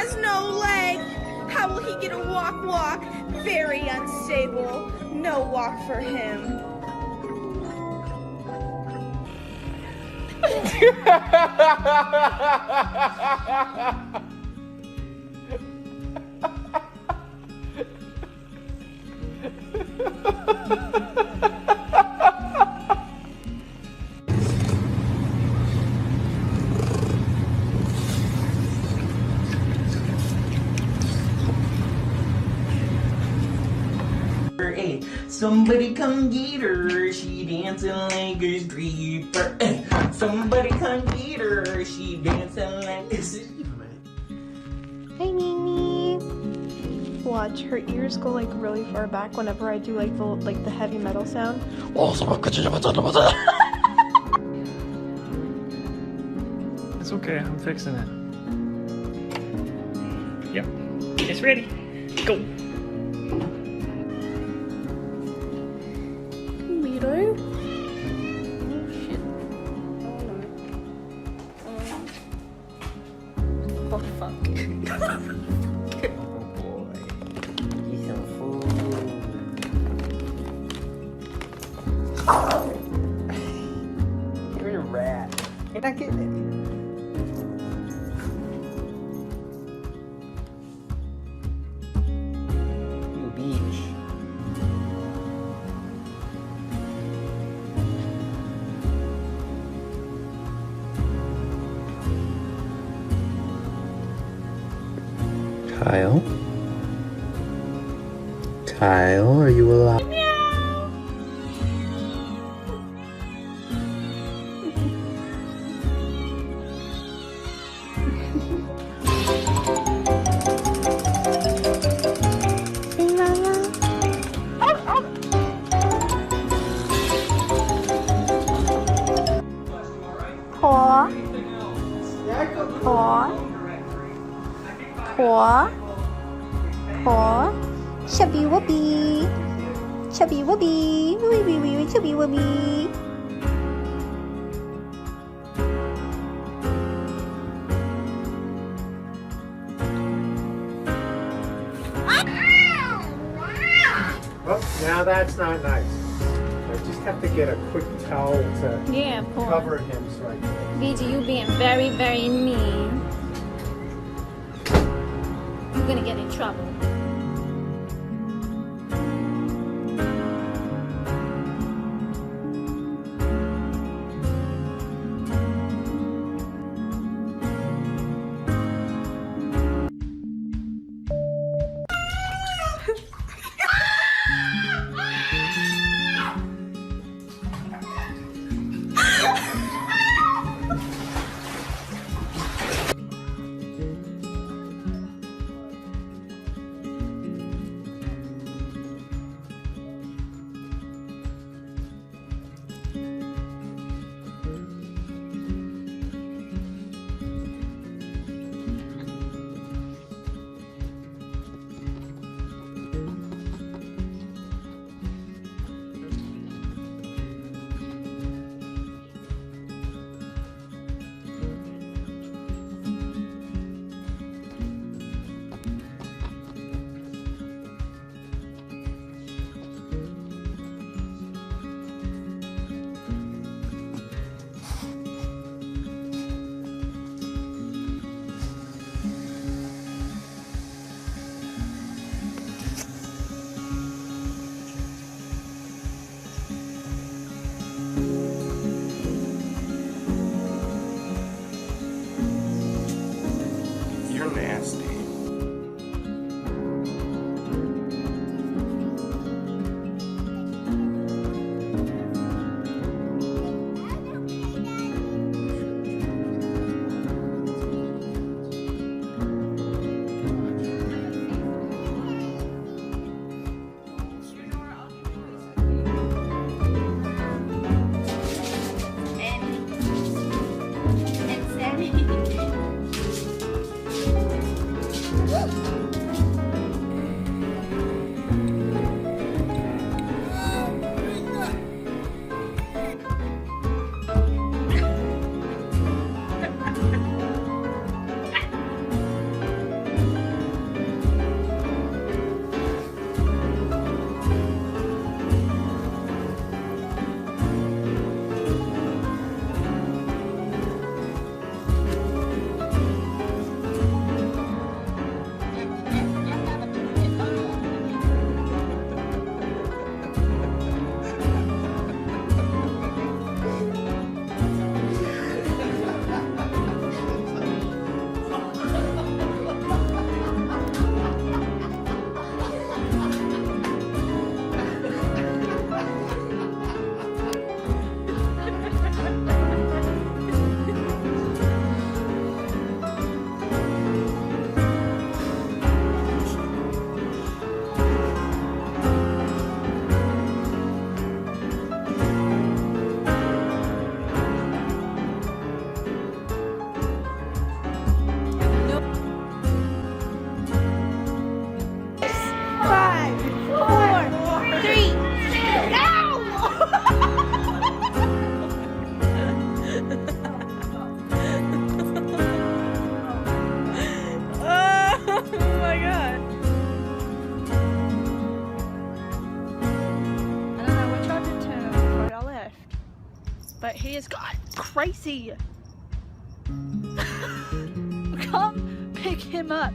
has no leg. How will he get a walk? Very unstable. No walk for him. Hey, somebody come get her, she dancing like a stripper. Hey, somebody come get her, she dancing like a stripper. Hey Mimi. Watch, her ears go like really far back whenever I do like the heavy metal sound. It's okay, I'm fixing it. Yep, it's ready. Go. Leader. Oh fuck. Oh boy, he's a fool. You're a rat. You're not getting it. You beach. Kyle? Kyle, are you alive? Chubby whoopee. Chubby whoopee. Wee wee wee wee chubby whoopee. Well, now that's not nice. I just have to get a quick towel to Yeah, poor. cover him so I can... VG, you being very, very mean. You're gonna get in trouble. You're nasty. but he has gone crazy. Come pick him up.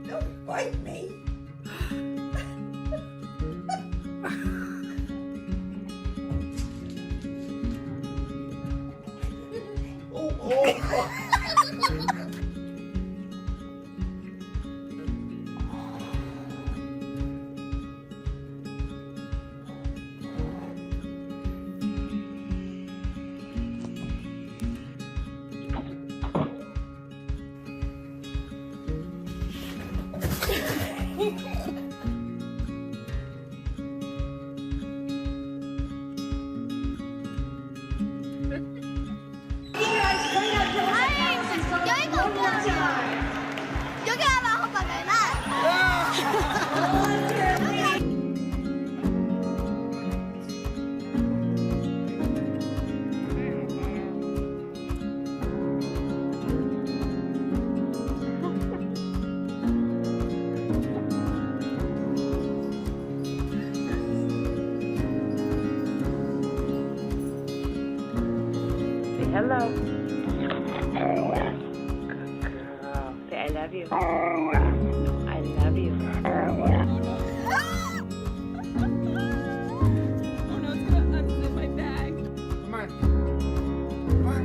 Don't bite me. Hello. Good girl. Say I love you. I love you. Oh no, it's gonna unzip my bag. Come on. Come on.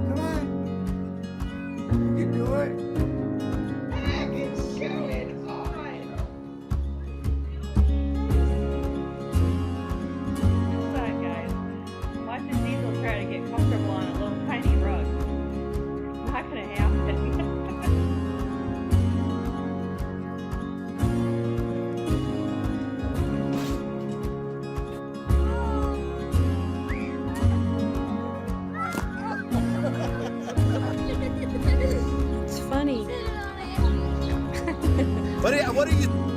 Come on. You do it. I can show it on. Sorry, guys. Watching Diesel try to get comfortable on a little tiny rug. Not gonna happen. It's funny. What are you?